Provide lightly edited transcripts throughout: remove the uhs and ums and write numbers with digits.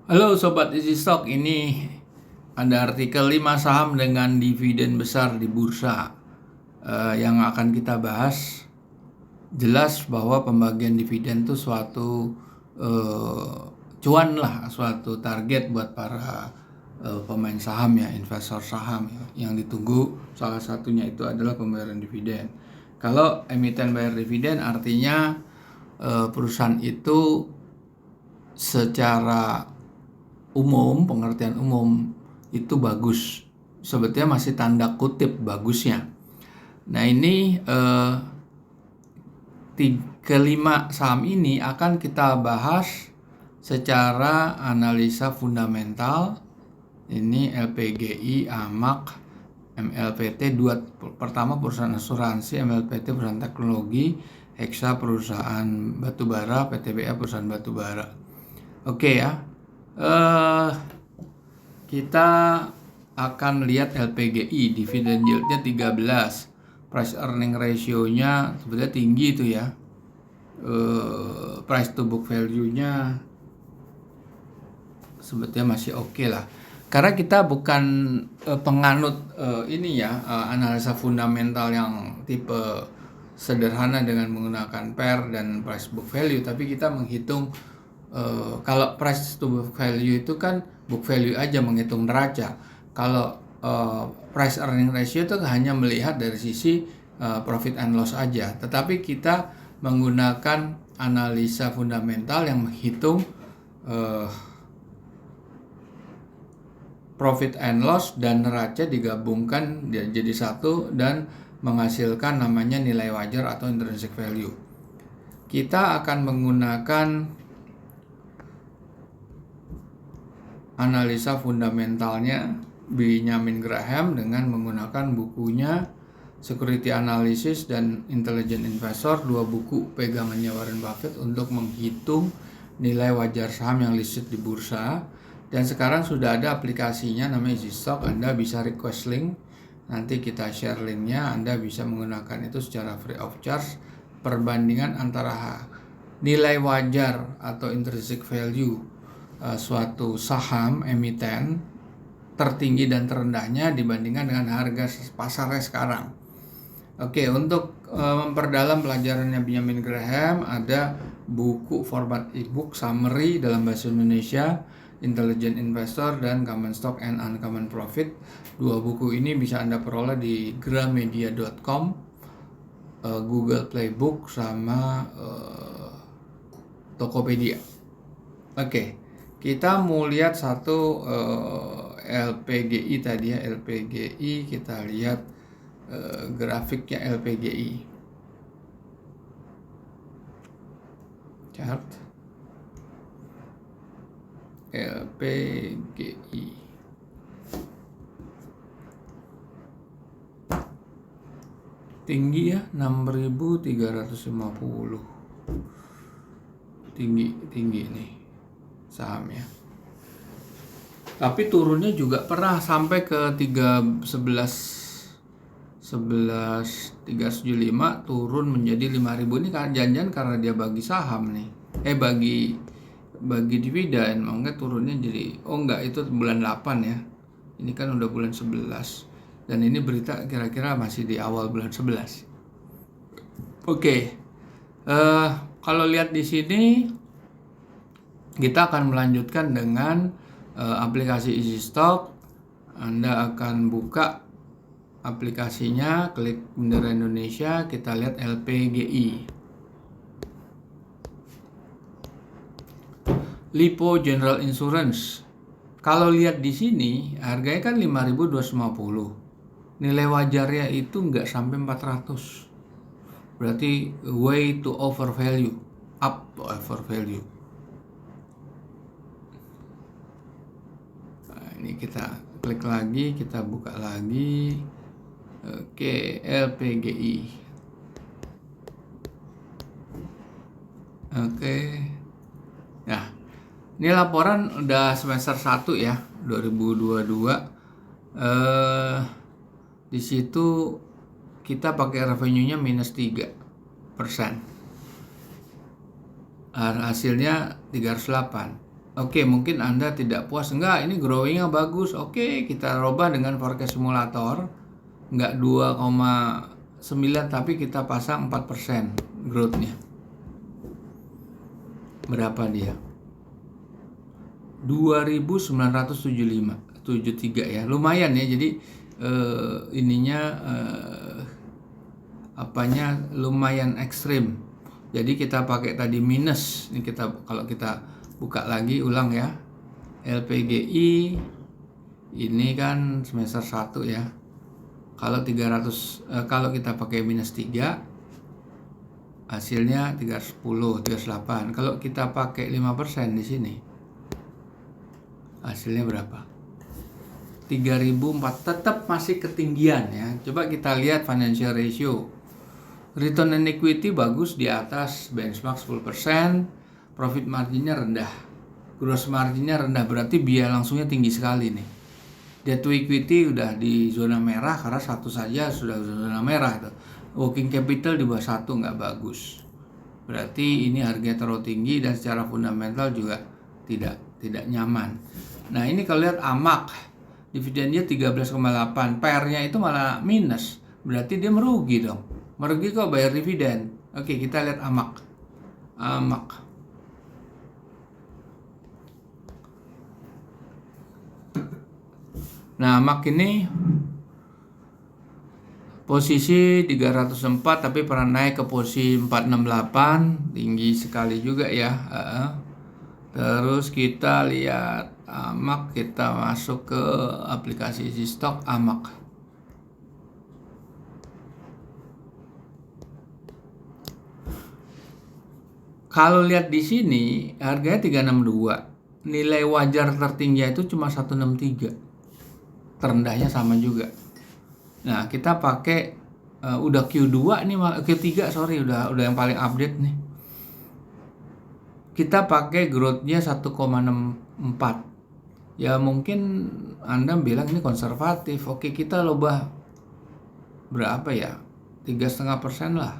Halo Sobat Easy Stock, ini ada artikel 5 saham dengan dividen besar di bursa yang akan kita bahas. Jelas bahwa pembagian dividen itu suatu cuan lah, suatu target buat para pemain saham ya, investor saham ya. Yang ditunggu salah satunya itu adalah pembayaran dividen. Kalau emiten bayar dividen artinya perusahaan itu secara umum, pengertian umum itu bagus. Sebetulnya masih tanda kutip bagusnya. Nah ini kelima saham ini akan kita bahas secara analisa fundamental. Ini LPGI, AMAK, MLPT, dua pertama perusahaan asuransi, MLPT perusahaan teknologi, Hexa perusahaan batubara, PTBA perusahaan batubara. Oke ya. Kita akan lihat LPGI, dividen yieldnya 13, price earning ratio-nya sebetulnya tinggi itu ya. Price to book value-nya sebetulnya masih oke lah. Karena kita bukan penganut ini ya, analisa fundamental yang tipe sederhana dengan menggunakan PER dan price book value, tapi kita menghitung kalau price to book value itu kan book value aja, menghitung neraca. Kalau price earning ratio itu hanya melihat dari sisi profit and loss aja. Tetapi kita menggunakan analisa fundamental yang menghitung profit and loss dan neraca digabungkan jadi satu dan menghasilkan namanya nilai wajar atau intrinsic value. Kita akan menggunakan analisa fundamentalnya Benjamin Graham dengan menggunakan bukunya Security Analysis dan Intelligent Investor, dua buku pegangannya Warren Buffett untuk menghitung nilai wajar saham yang listed di bursa. Dan sekarang sudah ada aplikasinya namanya Easy Stock. Anda bisa request link, nanti kita share linknya. Anda bisa menggunakan itu secara free of charge. Perbandingan antara nilai wajar atau intrinsic value suatu saham emiten tertinggi dan terendahnya dibandingkan dengan harga pasarnya sekarang. Oke, untuk memperdalam pelajarannya Benjamin Graham, ada buku format ebook summary dalam bahasa Indonesia, Intelligent Investor dan Common Stock and Uncommon Profit. Dua buku ini bisa Anda peroleh di gramedia.com, Google Playbook sama Tokopedia. Oke, kita mau lihat satu LPGI tadi ya, LPGI. Kita lihat grafiknya LPGI. Chart LPGI. Tinggi ya, 6.350. Tinggi nih sahamnya. Tapi turunnya juga pernah sampai ke 375, turun menjadi 5.000. Ini kan jangan-jangan karena dia bagi saham nih. Bagi dividen, makanya turunnya jadi enggak, itu bulan 8 ya. Ini kan udah bulan 11. Dan ini berita kira-kira masih di awal bulan 11. Oke. Kalau lihat di sini kita akan melanjutkan dengan aplikasi Easy Stock. Anda akan buka aplikasinya, klik bendera Indonesia, kita lihat LPGI. Lipo General Insurance. Kalau lihat di sini harganya kan 5.250. Nilai wajarnya itu nggak sampai 400. Berarti way to over value, up to over value. Nah, ini kita klik lagi, kita buka lagi. Oke, LPGI. Oke. Nah, ini laporan udah semester 1 ya, 2022. Di situ kita pakai revenue-nya minus 3%. Hasilnya 308. Oke, mungkin Anda tidak puas. Enggak, ini growing-nya bagus. Oke, kita robah dengan forecast simulator. Enggak 2,9 tapi kita pasang 4% growth-nya. Berapa dia? 2.975, 73 ya. Lumayan ya. Jadi apanya lumayan ekstrim. Jadi kita pakai tadi minus. Ini kalau kita buka lagi ulang ya. LPGI ini kan semester 1 ya. Kalau 300 kalau kita pakai minus 3 hasilnya 310, 308. Kalau kita pakai 5% di sini hasilnya berapa? 3.004, tetap masih ketinggian ya. Coba kita lihat financial ratio. Return on equity bagus di atas benchmark 10%, profit marginnya rendah, gross marginnya rendah, berarti biaya langsungnya tinggi sekali nih. Debt to equity udah di zona merah karena satu saja sudah zona merah tuh. Working capital di bawah 1 nggak bagus. Berarti ini harganya terlalu tinggi dan secara fundamental juga tidak nyaman. Nah, ini kalau lihat AMAK, dividennya 13,8, PR-nya itu malah minus. Berarti dia merugi dong. Merugi kok bayar dividen. Oke, kita lihat AMAK. Nah, AMAK ini posisi 304 tapi pernah naik ke posisi 468, tinggi sekali juga ya. Terus kita lihat AMAK, kita masuk ke aplikasi isi stok AMAK. Kalau lihat di sini harganya 362. Nilai wajar tertinggi itu cuma 163. Terendahnya sama juga. Nah, kita pakai udah Q2 nih, Q3 sorry, udah yang paling update nih. Kita pakai growth-nya 1,64. Ya mungkin Anda bilang ini konservatif. Oke, kita lobah berapa ya? 3,5% lah.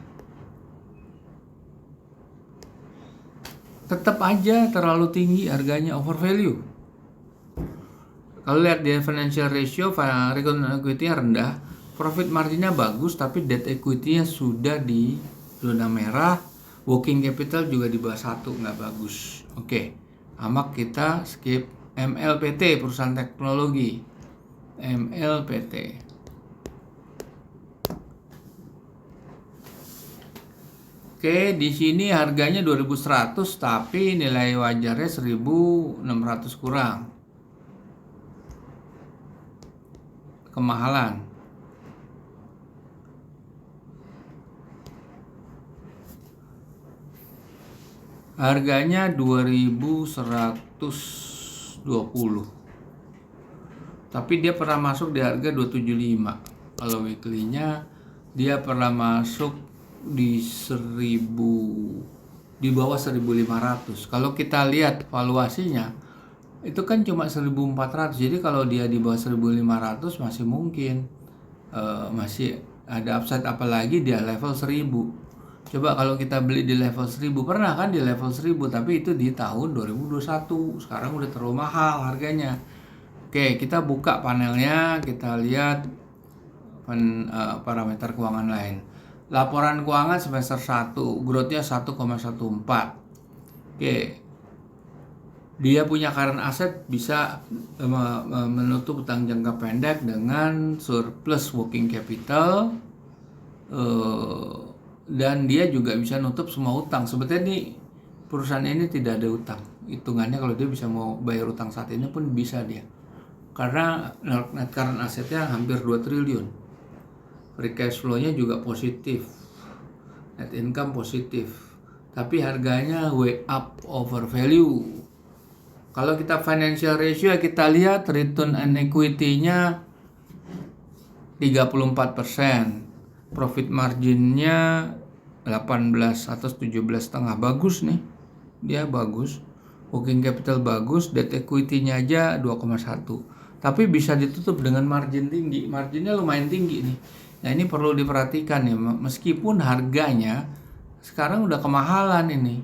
Tetap aja terlalu tinggi harganya, over value. Kalau lihat di financial ratio, return on equity-nya rendah, profit marginnya bagus, tapi debt equity-nya sudah di zona merah, working capital juga di bawah 1, nggak bagus. Oke, AMAK kita skip. MLPT, perusahaan teknologi. MLPT. Oke, di sini harganya 2.100 tapi nilai wajarnya 1.600 kurang. Kemahalan. Harganya 2.120. Tapi dia pernah masuk di harga 275. Kalau weekly-nya dia pernah masuk di 1.000, di bawah 1.500. Kalau kita lihat valuasinya itu kan cuma 1.400. Jadi kalau dia di bawah 1.500 masih mungkin masih ada upside, apalagi dia level 1.000. Coba kalau kita beli di level 1.000, pernah kan di level 1.000, tapi itu di tahun 2021. Sekarang udah terlalu mahal harganya. Oke, kita buka panelnya, kita lihat parameter keuangan lain. Laporan keuangan semester 1, growth-nya 1,14. Oke. Dia punya current asset bisa menutup utang jangka pendek dengan surplus working capital, dan dia juga bisa nutup semua utang. Sebetulnya nih perusahaan ini tidak ada utang. Hitungannya kalau dia bisa mau bayar utang saat ini pun bisa dia. Karena net current assetnya hampir 2 triliun. Free cash flow-nya juga positif. Net income positif. Tapi harganya way up over value. Kalau kita financial ratio, kita lihat return on equity-nya 34%. Profit margin-nya 18 atau 17,5. Bagus nih. Dia bagus. Working capital bagus, debt equity-nya aja 2,1. Tapi bisa ditutup dengan margin tinggi. Marginnya lumayan tinggi nih. Nah, ini perlu diperhatikan ya, meskipun harganya sekarang udah kemahalan ini.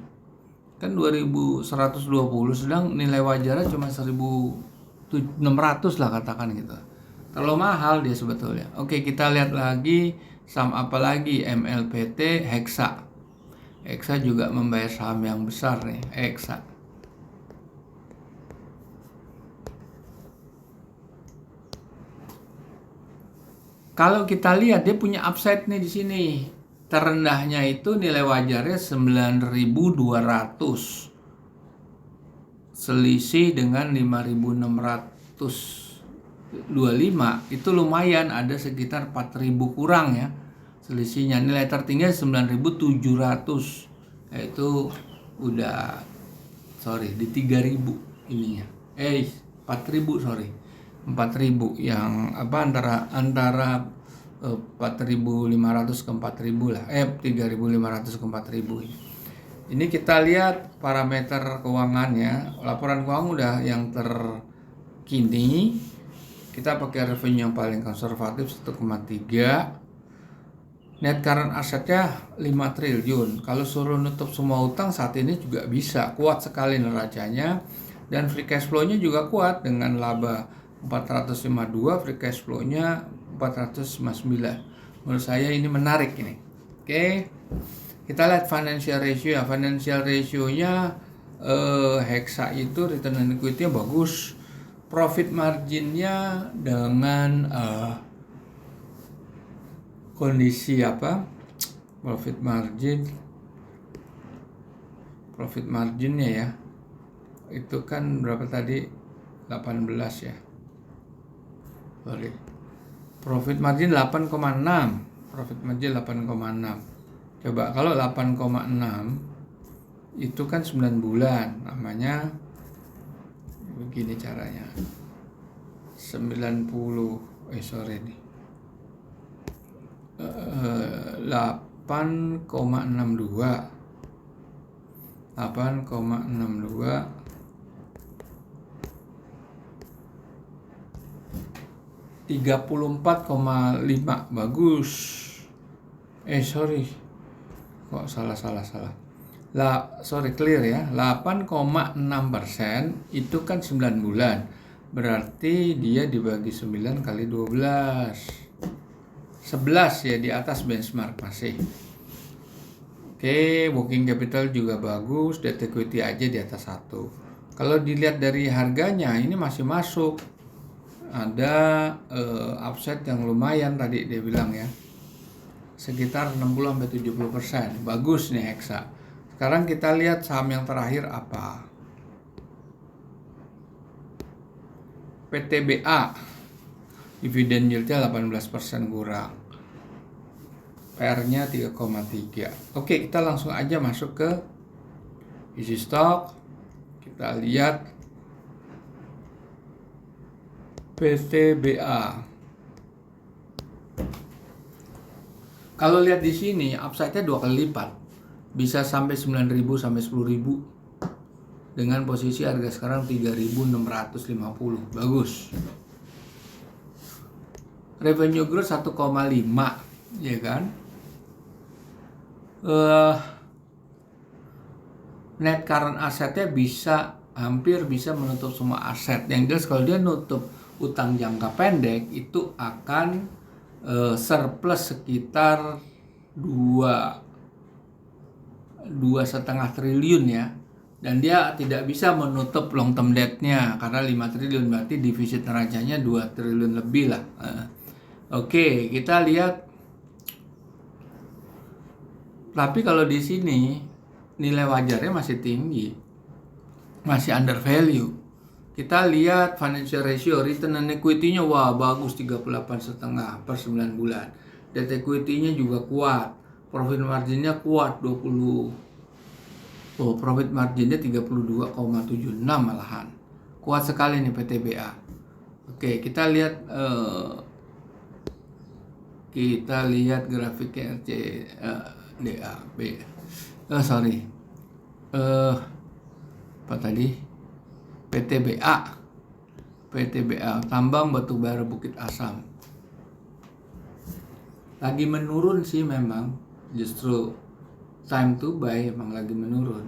kan 2120, sedang nilai wajarnya cuma 1600 lah katakan gitu. Terlalu mahal dia sebetulnya. Oke, kita lihat lagi saham apa lagi, MLPT, Hexa. Hexa juga membayar saham yang besar nih, Hexa. Kalau kita lihat dia punya upside nih di sini. Terendahnya itu nilai wajarnya 9.200. Selisih dengan 5.625 itu lumayan, ada sekitar 4.000 kurang ya selisihnya. Nilai tertinggi 9.700, itu udah di 3.000 ininya. 4.000 yang antara 4.500 ke 4.000 lah, 3.500 ke 4.000 ini. Ini kita lihat parameter keuangannya. Laporan keuangan udah yang terkini. Kita pakai revenue yang paling konservatif 1,3. Net current assetnya 5 triliun. Kalau suruh nutup semua utang saat ini juga bisa. Kuat sekali neracanya. Dan free cash flow-nya juga kuat dengan laba 452, free cash flow-nya 459. Menurut saya ini menarik ini. Oke. Kita lihat financial ratio ya. Financial ratio-nya Hexa itu return on equity-nya bagus. Profit margin-nya dengan kondisi profit margin-nya ya. Itu kan berapa tadi? 18 ya. Profit margin 8,6. Profit margin 8,6. Coba kalau 8,6 itu kan 9 bulan, namanya begini caranya. 8,62 34,5 bagus. Kok salah. Clear ya. 8,6% itu kan 9 bulan. Berarti dia dibagi 9 kali 12. 11 ya, di atas benchmark masih. Oke, working capital juga bagus, debt equity aja di atas 1. Kalau dilihat dari harganya ini masih masuk. Ada upside yang lumayan tadi dia bilang ya. Sekitar 60-70%. Bagus nih Hexa. Sekarang kita lihat saham yang terakhir apa? PTBA. Dividen yield-nya 18% kurang. PR-nya 3,3. Oke, kita langsung aja masuk ke isi stok. Kita lihat PTBA. Kalau lihat di sini upside-nya 2 kali lipat. Bisa sampai 9.000 sampai 10.000. Dengan posisi harga sekarang 3.650. Bagus. Revenue growth 1,5, ya kan? Net current assetnya hampir bisa menutup semua aset. Yang jelas kalau dia nutup utang jangka pendek itu akan surplus sekitar 2,5 triliun ya, dan dia tidak bisa menutup long term debt-nya karena 5 triliun, berarti defisit neracanya 2 triliun lebih lah. Oke, kita lihat. Tapi kalau di sini nilai wajarnya masih tinggi, masih under value. Kita lihat financial ratio, return on equity-nya wah bagus, 38,5 per 9 bulan. Debt equity-nya juga kuat. Profit margin-nya kuat 20. Profit margin-nya 32,76 malahan. Kuat sekali nih PTBA. Oke, kita lihat grafiknya DAB. Apa tadi? PTBA tambang batubara Bukit Asam lagi menurun sih, memang justru time to buy emang lagi menurun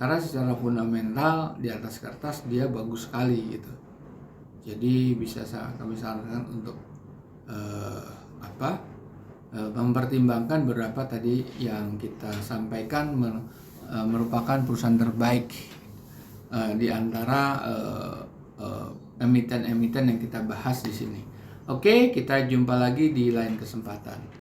karena secara fundamental di atas kertas dia bagus sekali gitu. Jadi bisa kami sarankan untuk mempertimbangkan beberapa tadi yang kita sampaikan merupakan perusahaan terbaik di antara emiten-emiten yang kita bahas di sini. Oke, kita jumpa lagi di lain kesempatan.